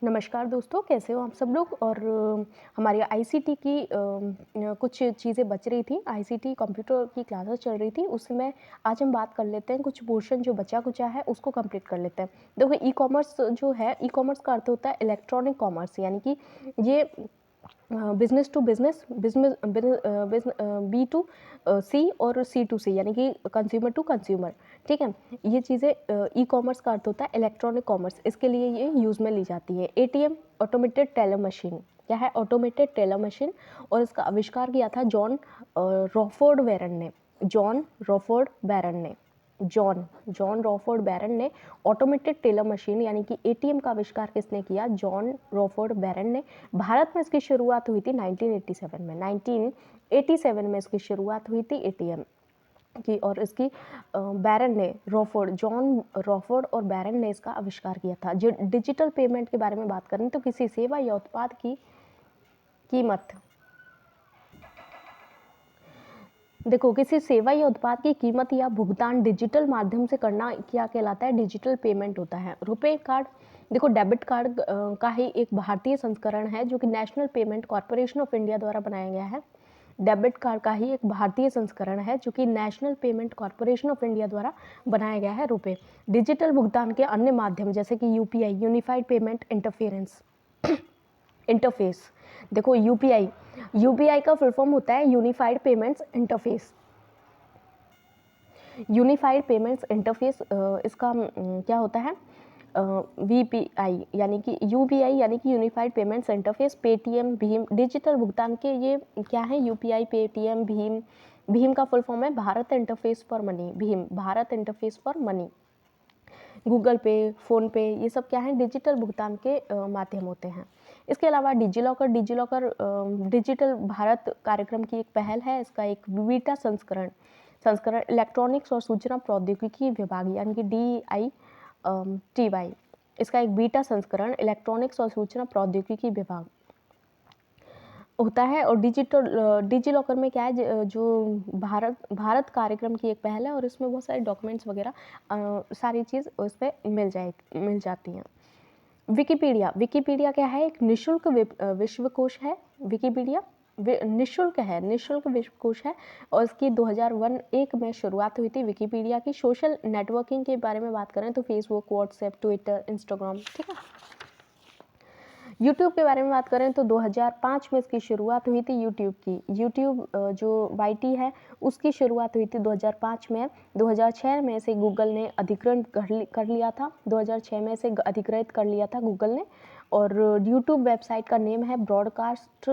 नमस्कार दोस्तों, कैसे हो आप सब लोग। और हमारी आईसीटी की कुछ चीज़ें बच रही थी। आईसीटी कंप्यूटर की क्लासेस चल रही थी, उसमें आज हम बात कर लेते हैं। कुछ पोर्शन जो बचा कुचा है उसको कंप्लीट कर लेते हैं। देखो, ई कॉमर्स जो है, ई कॉमर्स का अर्थ होता है इलेक्ट्रॉनिक कॉमर्स, यानी कि ये business to business, B to C और सी टू सी, यानी कि कंज्यूमर टू कंज्यूमर। ठीक है, ये चीज़ें ई कॉमर्स का अर्थ होता है इलेक्ट्रॉनिक कॉमर्स। इसके लिए ये यूज़ में ली जाती है। ATM, automated teller machine. क्या है ऑटोमेटेड टेलर मशीन? और इसका आविष्कार किया था जॉन रॉफोर्ड बैरन ने। जॉन रॉफोर्ड बैरन ने जॉन जॉन रॉफोर्ड बैरन ने ऑटोमेटेड टेलर मशीन यानी कि एटीएम का आविष्कार किसने किया? जॉन रॉफोर्ड बैरन ने। भारत में इसकी शुरुआत हुई थी 1987 में। 1987 में इसकी शुरुआत हुई थी एटीएम की, और इसकी बैरन ने, जॉन रॉफोर्ड और बैरन ने इसका आविष्कार किया था। जो डिजिटल पेमेंट के बारे में बात करें तो किसी सेवा या उत्पाद की कीमत, देखो, किसी सेवा या उत्पाद की कीमत या भुगतान डिजिटल माध्यम से करना क्या कहलाता है? डिजिटल पेमेंट होता है। रुपे कार्ड, देखो, डेबिट कार्ड का ही एक भारतीय संस्करण है जो कि national payment corporation of India द्वारा बनाया गया है। डेबिट कार्ड का ही एक भारतीय संस्करण है जो कि national payment corporation of India द्वारा बनाया गया है। रुपे डिजिटल भुगतान के अन्य माध्यम जैसे कि यूपीआई, यूनिफाइड पेमेंट इंटरफेस। देखो, यूपीआई का फुल फॉर्म होता है unified payments interface. Unified payments interface, इसका क्या होता है? वीपीआई यानी कि यूपीआई यानी कि unified payments interface. Paytm, Bhim, digital भुगतान के ये क्या है? UPI, Paytm, Bhim. भीम का फुल फॉर्म है Bharat interface for money. Bhim, Bharat interface for money. Google पे, फ़ोन पे, ये सब क्या है? डिजिटल भुगतान के माध्यम होते हैं। इसके अलावा डिजिलॉकर डिजिटल भारत कार्यक्रम की एक पहल है। इसका एक बीटा संस्करण इलेक्ट्रॉनिक्स और सूचना प्रौद्योगिकी विभाग यानी कि DITY, इसका एक बीटा संस्करण इलेक्ट्रॉनिक्स और सूचना प्रौद्योगिकी विभाग होता है। और डिजिलॉकर में क्या है? जो भारत कार्यक्रम की एक पहल है, और इसमें बहुत सारे डॉक्यूमेंट्स वगैरह सारी चीज़ उस पर मिल जाती हैं। विकिपीडिया क्या है? एक निःशुल्क विश्वकोश है। विकिपीडिया निःशुल्क विश्वकोश है, और इसकी 2001 में शुरुआत हुई थी। विकिपीडिया की सोशल नेटवर्किंग के बारे में बात करें तो फेसबुक, व्हाट्सएप, ट्विटर, इंस्टाग्राम। ठीक है, यूट्यूब के बारे में बात करें तो 2005 में इसकी शुरुआत हुई थी। यूट्यूब जो वाईटी है उसकी शुरुआत हुई थी 2005 में। 2006 में से गूगल ने अधिग्रहण कर लिया था। 2006 में से अधिग्रहित कर लिया था गूगल ने। और यूट्यूब वेबसाइट का नेम है ब्रॉडकास्ट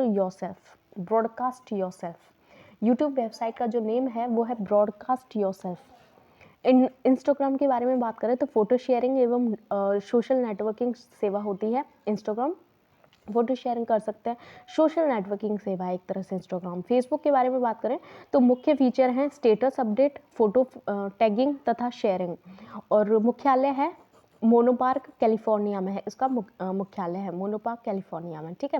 योरसेल्फ। यूट्यूब वेबसाइट का जो नेम है वो है ब्रॉडकास्ट योरसेल्फ। इंस्टाग्राम के बारे में बात करें तो फोटो शेयरिंग एवं सोशल नेटवर्किंग सेवा होती है इंस्टाग्राम। फोटो शेयरिंग कर सकते हैं, सोशल नेटवर्किंग सेवा है एक तरह से इंस्टाग्राम। फेसबुक के बारे में बात करें तो मुख्य फीचर हैं स्टेटस अपडेट, फोटो टैगिंग तथा शेयरिंग। और मुख्यालय है मोनोपार्क कैलिफोर्निया में है। इसका मुख्यालय है मोनोपार्क कैलिफोर्निया में। ठीक है,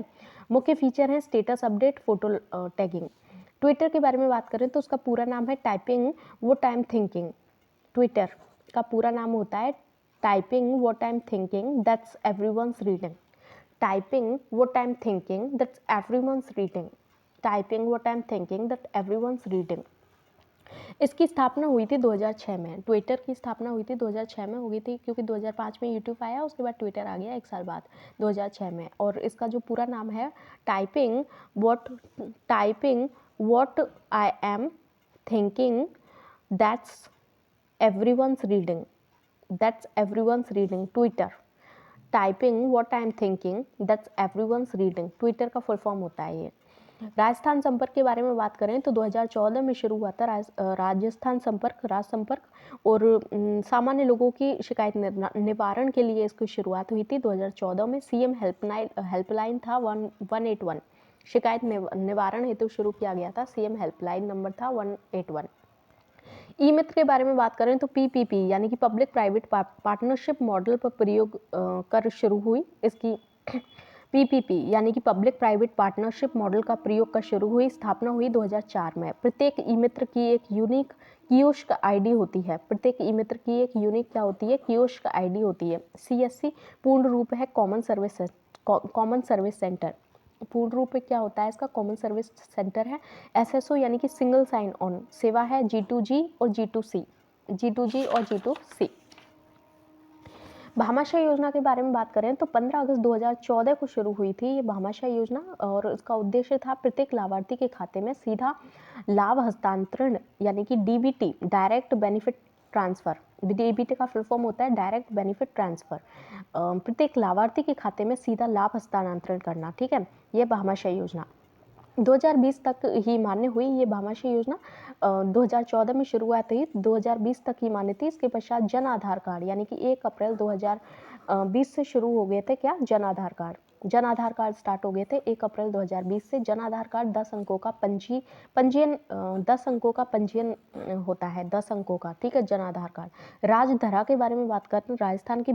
मुख्य फीचर है status update, photo tagging. Twitter के बारे में बात करें तो उसका पूरा नाम है typing what I am thinking. Twitter का पूरा नाम होता है typing what I am thinking that's everyone's reading. typing what I'm thinking that everyone's reading। typing what I'm thinking that everyone's reading। इसकी स्थापना हुई थी 2006 में। ट्विटर की स्थापना हुई थी 2006 में हुई थी, क्योंकि 2005 में यूट्यूब आया, उसके बाद ट्विटर आ गया एक साल बाद 2006 में। और इसका जो पूरा नाम है typing what I am thinking that's everyone's reading Twitter. Typing what I am thinking that's everyone's reading, Twitter का फुल फॉर्म होता है ये। राजस्थान संपर्क के बारे में बात करें तो 2014 में शुरू हुआ था राजस्थान संपर्क। और सामान्य लोगों की शिकायत निवारण के लिए इसकी शुरुआत हुई थी 2014 में। सीएम हेल्पलाइन था 181। शिकायत निवारण हेतु शुरू किया गया था। सीएम हेल्पलाइन नंबर था 181। ई मित्र के बारे में बात करें तो पीपीपी यानी कि पब्लिक प्राइवेट पार्टनरशिप मॉडल पर प्रयोग कर शुरू हुई इसकी पीपीपी यानी कि पब्लिक प्राइवेट पार्टनरशिप मॉडल का प्रयोग का शुरू हुई, स्थापना हुई 2004 में। प्रत्येक ई मित्र की एक यूनिक कियोस्क आईडी होती है। प्रत्येक ई मित्र की एक यूनिक क्या होती है? कियोस्क आईडी होती है। सीएससी पूर्ण रूप है कॉमन सर्विस सेंटर। पूर्ण रूप में क्या होता है इसका? कॉमन सर्विस सेंटर है। एसएसओ यानी कि सिंगल साइन ऑन सेवा है। G2G और G2G और G2C। भामाशाह योजना के बारे में बात करें तो 15 अगस्त 2014 को शुरू हुई थी ये भामाशाह योजना, और इसका उद्देश्य था प्रत्येक लाभार्थी के खाते में सीधा लाभ हस्तांतरण यानी कि DBT, direct benefit transfer. DBT का फुल फॉर्म होता है डायरेक्ट बेनिफिट ट्रांसफर। प्रत्येक लाभार्थी के खाते में सीधा लाभ हस्तांतरण करना, ठीक है। ये भामाशाह योजना 2020 तक ही मान्य हुई। ये भामाशाह योजना 2014 में शुरुआत हुई, 2020 तक ही मान्य थी। इसके पश्चात जन आधार कार्ड यानी कि 1 अप्रैल 2020 से शुरू हो गए थे क्या? जन आधार कार्ड स्टार्ट हो गए थे 1 अप्रैल 2020 से। जन आधार कार्ड 10 अंकों का पंजीयन 10 अंकों का पंजीयन होता है, 10 अंकों का, ठीक है। जन आधार कार्ड। राजधरा के बारे में बात करते हैं। राजस्थान की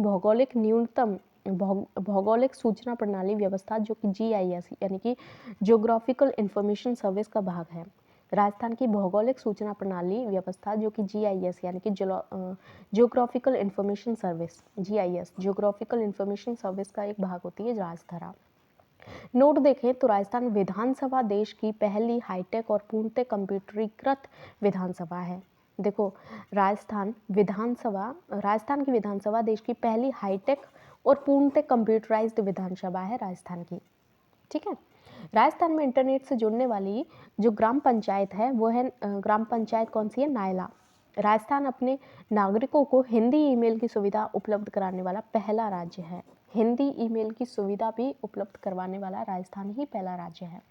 भौगोलिक सूचना प्रणाली व्यवस्था जो कि GIS यानी कि ज्योग्राफिकल इंफॉर्मेशन सर्विस का भाग है। राजस्थान की भौगोलिक सूचना प्रणाली व्यवस्था जो कि GIS यानी कि geographical information service, GIS geographical information service का एक भाग होती है राजधरा। नोट देखें तो राजस्थान विधानसभा देश की पहली हाईटेक और पूर्णतः कंप्यूटरीकृत विधानसभा है। देखो, राजस्थान की विधानसभा देश की पहली हाईटेक और पूर्णतः कंप्यूटराइज्ड विधानसभा है राजस्थान की, ठीक है। राजस्थान में इंटरनेट से जुड़ने वाली जो ग्राम पंचायत है वो है ग्राम पंचायत कौन सी है? नायला। राजस्थान अपने नागरिकों को हिंदी ईमेल की सुविधा उपलब्ध कराने वाला पहला राज्य है। हिंदी ईमेल की सुविधा भी उपलब्ध करवाने वाला राजस्थान ही पहला राज्य है।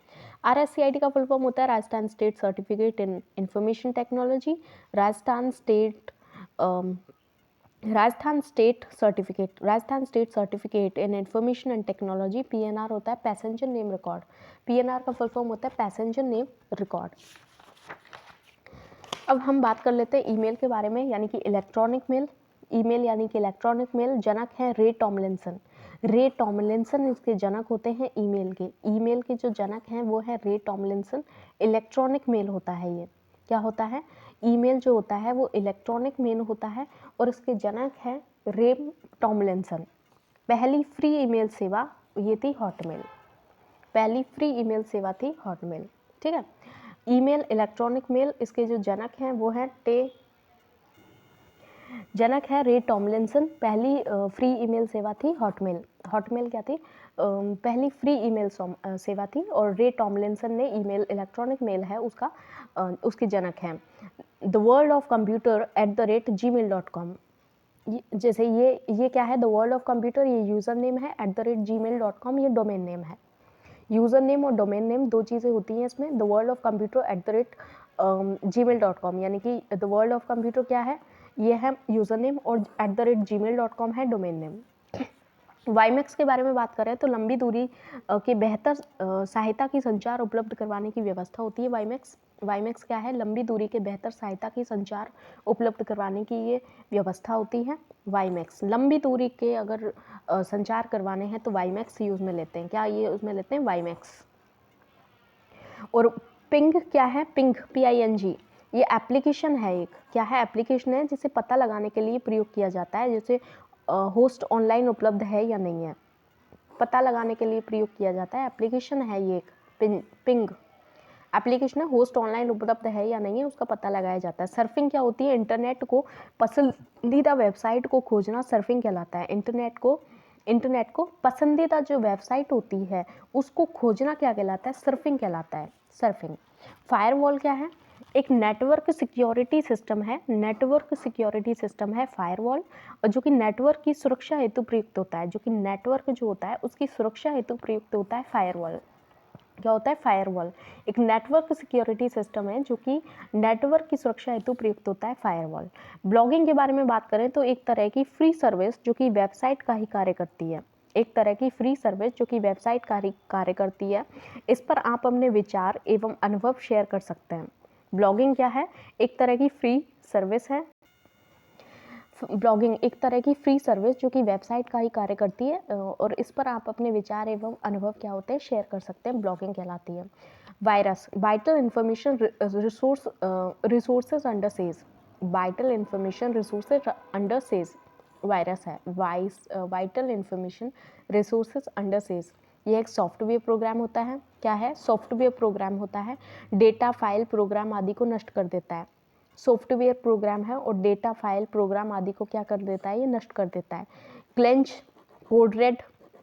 RSCID का फुल फॉर्म होता है Rajasthan state certificate in information technology. Rajasthan state certificate in information and technology. PNR होता है पैसेंजर नेम रिकॉर्ड। PNR का फुल फॉर्म होता है पैसेंजर नेम रिकॉर्ड। अब हम बात कर लेते हैं ईमेल के बारे में, यानी कि इलेक्ट्रॉनिक मेल। ईमेल यानी कि इलेक्ट्रॉनिक मेल। जनक है रे टॉमलिंसन इसके जनक होते हैं ईमेल के जो जनक हैं वो है रे टॉमलिंसन। इलेक्ट्रॉनिक मेल होता है ये, क्या होता है? ईमेल जो होता है वो इलेक्ट्रॉनिक मेल होता है और इसके जनक है रे टॉमलिंसन। पहली फ्री ईमेल सेवा ये थी हॉटमेल। पहली फ्री ईमेल सेवा थी हॉटमेल, ठीक है। ईमेल इलेक्ट्रॉनिक मेल, इसके जो जनक हैं वो हैं रे टॉमलिंसन। पहली फ्री ईमेल सेवा थी हॉटमेल। हॉटमेल क्या थी? पहली फ्री ईमेल सेवा थी, और रे टॉमलिंसन ने ईमेल इलेक्ट्रॉनिक मेल है उसका उसके जनक हैं। The world of computer @gmail.com। जैसे ये क्या है? द वर्ल्ड ऑफ कंप्यूटर, ये यूज़र नेम है। @gmail.com ये डोमेन नेम है। यूज़र नेम और डोमेन नेम दो चीज़ें होती हैं इसमें। The world of computer @gmail.com यानी कि द वर्ल्ड ऑफ कंप्यूटर क्या है? ये है यूज़र नेम, और @gmail.com है डोमेन नेम। वाईमैक्स के बारे में बात करें तो लंबी दूरी के बेहतर सहायता की संचार उपलब्ध करवाने की व्यवस्था होती है वाईमैक्स क्या है? लंबी दूरी के बेहतर सहायता की संचार उपलब्ध करवाने की ये व्यवस्था होती है वाईमैक्स। लंबी दूरी के अगर संचार करवाने हैं तो वाईमैक्स यूज़ में लेते हैं। क्या ये उसमें लेते हैं? वाईमैक्स। और पिंग क्या है? PING ये एप्लीकेशन है एक, क्या है? एप्लीकेशन है जिसे पता लगाने के लिए प्रयोग किया जाता है, जैसे होस्ट ऑनलाइन उपलब्ध है या नहीं है, पता लगाने के लिए प्रयोग किया जाता है। एप्लीकेशन है ये एक पिंग एप्लीकेशन है, होस्ट ऑनलाइन उपलब्ध है या नहीं है उसका पता लगाया जाता है। सर्फिंग क्या होती है? इंटरनेट को पसंदीदा वेबसाइट को खोजना सर्फिंग कहलाता है। इंटरनेट को पसंदीदा जो वेबसाइट होती है उसको खोजना क्या कहलाता है? सर्फिंग कहलाता है, सर्फिंग। फायरवॉल क्या है? एक नेटवर्क सिक्योरिटी सिस्टम है फायरवॉल, और जो कि नेटवर्क की सुरक्षा हेतु प्रयुक्त होता है। नेटवर्क जो होता है उसकी सुरक्षा हेतु प्रयुक्त होता है फायरवॉल। क्या होता है? फायरवॉल एक नेटवर्क सिक्योरिटी सिस्टम है जो कि नेटवर्क की सुरक्षा हेतु प्रयुक्त होता है, फायरवॉल। ब्लॉगिंग के बारे में बात करें तो एक तरह की फ्री सर्विस जो कि वेबसाइट का ही कार्य करती है। इस पर आप अपने विचार एवं अनुभव शेयर कर सकते हैं। ब्लॉगिंग क्या है? एक तरह की फ्री सर्विस है। ब्लॉगिंग एक तरह की फ्री सर्विस जो कि वेबसाइट का ही कार्य करती है, और इस पर आप अपने विचार एवं अनुभव क्या होते हैं शेयर कर सकते हैं, ब्लॉगिंग कहलाती है। Virus, vital information resources under siege, vital information resources under siege virus है। Vital information resources under siege, ये एक सॉफ्टवेयर प्रोग्राम होता है। क्या है? सॉफ्टवेयर प्रोग्राम होता है, डेटा फाइल प्रोग्राम आदि को नष्ट कर देता है। सॉफ्टवेयर प्रोग्राम है और डेटा फाइल प्रोग्राम आदि को क्या कर देता है? ये नष्ट कर देता है। Klez, Code Red,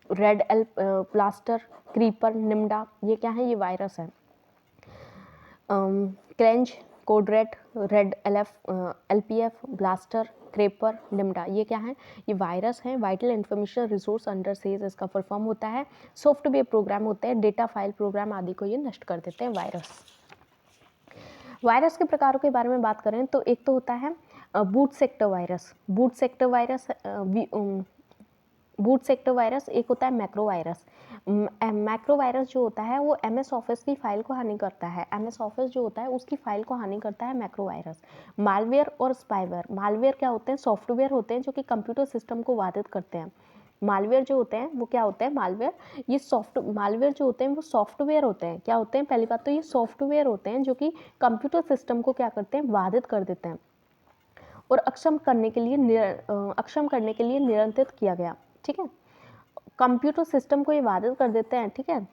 Red L Blaster, Creeper, Nimda, ये क्या है? ये वायरस है। Klez, Code Red LPF, Blaster, Creeper, Nimda, ये क्या है? ये वायरस है। Vital information resource under siege इसका फुल फॉर्म होता है। सॉफ्टवेयर प्रोग्राम होते हैं, डेटा फाइल प्रोग्राम आदि को ये नष्ट कर देते हैं, वायरस। वायरस के प्रकारों के बारे में बात करें तो एक तो होता है boot sector virus. Boot sector virus एक होता है मैक्रो वायरस। मैक्रो वायरस जो होता है वो MS ऑफिस की फाइल को हानि करता है। MS ऑफिस जो होता है उसकी फाइल को हानि करता है मैक्रो वायरस। मालवेयर और स्पाईवेयर, मालवेयर क्या होते हैं? सॉफ्टवेयर होते हैं जो कि कंप्यूटर सिस्टम को बाधित करते हैं। मालवेयर जो होते हैं वो क्या होते हैं? मालवेयर जो होते हैं वो सॉफ्टवेयर होते हैं। क्या होते हैं? पहली बात तो ये सॉफ्टवेयर होते हैं जो कि कंप्यूटर सिस्टम को क्या करते हैं? बाधित कर देते हैं और अक्षम करने के लिए नियंत्रित किया गया। ठीक है, कंप्यूटर सिस्टम को ये बाधित कर देते हैं। ठीक है,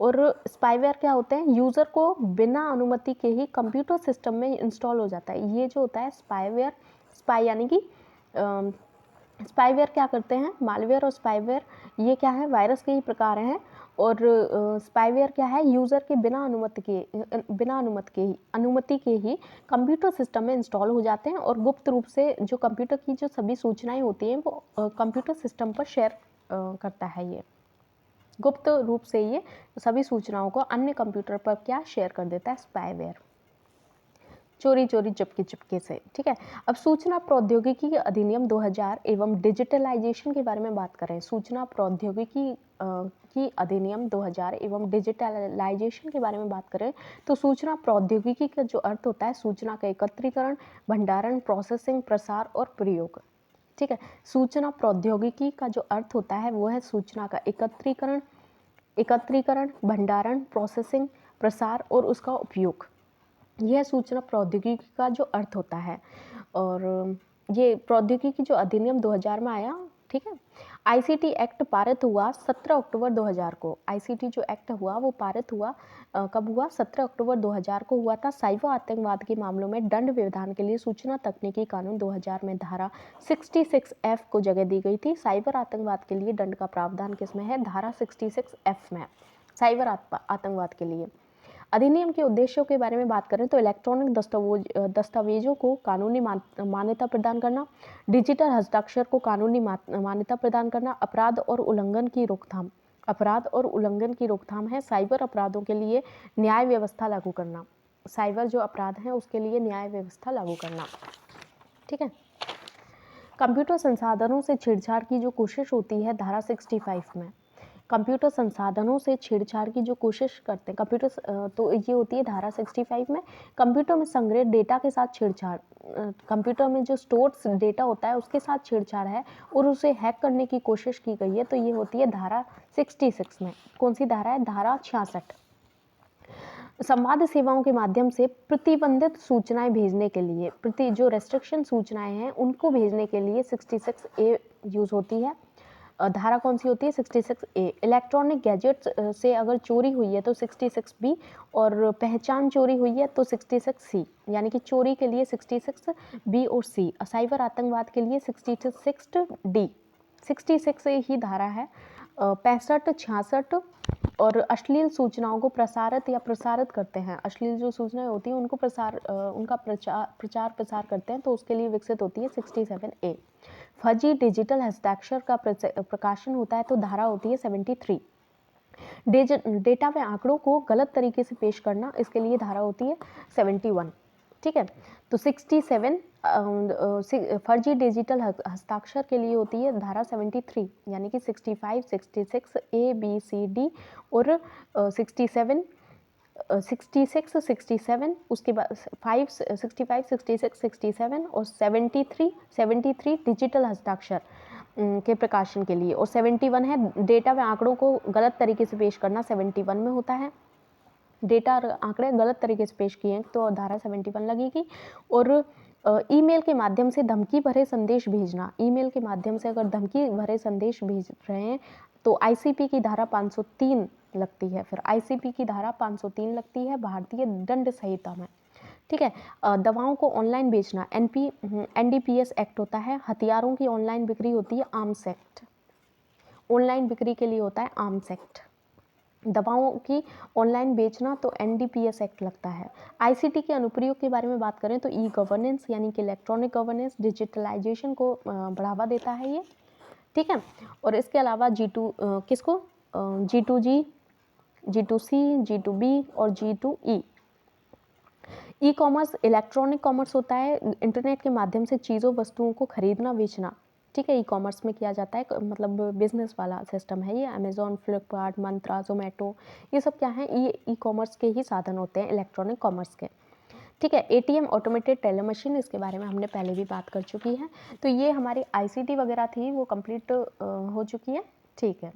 और स्पाईवेयर क्या होते हैं? यूज़र को बिना अनुमति के ही कंप्यूटर सिस्टम में इंस्टॉल हो जाता है। ये जो होता है स्पाईवेयर, यानी कि स्पाईवेयर क्या करते हैं? मालवेयर और स्पाईवेयर ये क्या है? वायरस के ही प्रकार हैं। और स्पाईवेयर क्या है? यूज़र के बिना अनुमति के ही कंप्यूटर सिस्टम में इंस्टॉल हो जाते हैं और गुप्त रूप से जो कंप्यूटर की जो सभी सूचनाएं होती हैं वो कंप्यूटर सिस्टम पर शेयर करता है। ये गुप्त रूप से ये सभी सूचनाओं को अन्य कंप्यूटर पर क्या शेयर कर देता है? स्पाईवेयर, चोरी चुपके से। ठीक है, अब सूचना प्रौद्योगिकी अधिनियम 2000 एवं डिजिटलाइजेशन के बारे में बात करें। सूचना प्रौद्योगिकी की अधिनियम 2000 एवं डिजिटलाइजेशन के बारे में बात करें तो सूचना प्रौद्योगिकी का जो अर्थ होता है सूचना का एकत्रीकरण, भंडारण, प्रोसेसिंग, प्रसार और प्रयोग। ठीक है, सूचना प्रौद्योगिकी का जो अर्थ होता है वो है सूचना का एकत्रीकरण, भंडारण, प्रोसेसिंग, प्रसार और उसका उपयोग। यह सूचना प्रौद्योगिकी का जो अर्थ होता है। और ये प्रौद्योगिकी जो अधिनियम 2000 में आया। ठीक है, ICT एक्ट पारित हुआ 17 अक्टूबर 2000 को। ICT जो एक्ट हुआ वो पारित हुआ कब हुआ? 17 अक्टूबर 2000 को हुआ था। साइबर आतंकवाद के मामलों में दंड विधान के लिए सूचना तकनीकी कानून 2000 में धारा 66F को जगह दी गई थी। साइबर आतंकवाद के लिए दंड का प्रावधान किसमें है? धारा 66F में, साइबर आतंकवाद के लिए। अधिनियम के उद्देश्यों के बारे में बात करें तो इलेक्ट्रॉनिक दस्तावेजों को कानूनी मान्यता प्रदान करना, डिजिटल हस्ताक्षर को कानूनी मान्यता प्रदान करना, अपराध और उल्लंघन की रोकथाम है। साइबर अपराधों के लिए न्याय व्यवस्था लागू करना, साइबर जो अपराध हैं उसके लिए न्याय व्यवस्था लागू करना। ठीक है, कंप्यूटर संसाधनों से छेड़छाड़ की जो कोशिश होती है धारा 65 में, कंप्यूटर संसाधनों से छेड़छाड़ की जो कोशिश करते हैं तो ये होती है धारा 65 में। कंप्यूटर में संग्रहित डेटा के साथ छेड़छाड़, कंप्यूटर में जो स्टोर्ड डेटा होता है उसके साथ छेड़छाड़ है और उसे हैक करने की कोशिश की गई है तो ये होती है धारा 66 में। कौन सी धारा है? धारा 66। संवाद सेवाओं के माध्यम से प्रतिबंधित सूचनाएं भेजने के लिए जो रेस्ट्रिक्शन सूचनाएं हैं उनको भेजने के लिए 66A यूज होती है। धारा कौन सी होती है? 66A। इलेक्ट्रॉनिक गैजेट्स से अगर चोरी हुई है तो 66B और पहचान चोरी हुई है तो 66C, यानी कि चोरी के लिए 66B और C, साइबर आतंकवाद के लिए 66D। 66 ही धारा है। 65, 66 और अश्लील सूचनाओं को प्रसारित करते हैं। अश्लील जो सूचनाएं होती हैं उनको उनका प्रचार प्रसार करते हैं तो उसके लिए विकसित होती है 67A। फर्जी डिजिटल हस्ताक्षर का प्रकाशन होता है तो धारा होती है 73। डेटा व आंकड़ों को गलत तरीके से पेश करना, इसके लिए धारा होती है 71। ठीक है, तो 67 फर्जी डिजिटल हस्ताक्षर के लिए होती है धारा 73, यानी कि 65, 66 A B C D और 67 66, 67, उसके बाद 5, 65, 66, 67 और 73 डिजिटल हस्ताक्षर के प्रकाशन के लिए, और 71 है डेटा व आंकड़ों को गलत तरीके से पेश करना, 71 में होता है। डेटा और आंकड़े गलत तरीके से पेश किए हैं तो धारा 71 लगेगी। और ईमेल के माध्यम से धमकी भरे संदेश भेजना, ईमेल के माध्यम से अगर धमकी भरे संदेश भेज रहे हैं तो आईसीपी की धारा 503 लगती है। फिर आईसीपी की धारा 503 लगती है भारतीय दंड संहिता में, ठीक है। दवाओं को ऑनलाइन बेचना, एनडीपीएस एक्ट होता है। हथियारों की ऑनलाइन बिक्री होती है आर्म्स एक्ट, ऑनलाइन बिक्री के लिए होता है आर्म्स एक्ट। दवाओं की ऑनलाइन बेचना तो एनडीपीएस एक्ट लगता है। आईसीटी के अनुप्रयोग के बारे में बात करें तो ई गवर्नेंस यानी कि इलेक्ट्रॉनिक गवर्नेंस, डिजिटलाइजेशन को बढ़ावा देता है ये, ठीक है। और इसके अलावा G2 किसको, G2G, G2C, G2B और G2E। E commerce electronic commerce होता है, इंटरनेट के माध्यम से चीज़ों वस्तुओं को खरीदना बेचना, ठीक है। ई कॉमर्स में किया जाता है, मतलब बिजनेस वाला सिस्टम है ये। अमेजोन, फ्लिपकार्ट, मंत्रा, जोमेटो, ये सब क्या है, ये ई कॉमर्स के ही साधन होते हैं, इलेक्ट्रॉनिक कॉमर्स के, ठीक है। एटीएम ऑटोमेटेड टेलर मशीन, इसके बारे में हमने पहले भी बात कर चुकी है। तो ये हमारी आईसीटी वगैरह थी वो कंप्लीट हो चुकी है, ठीक है।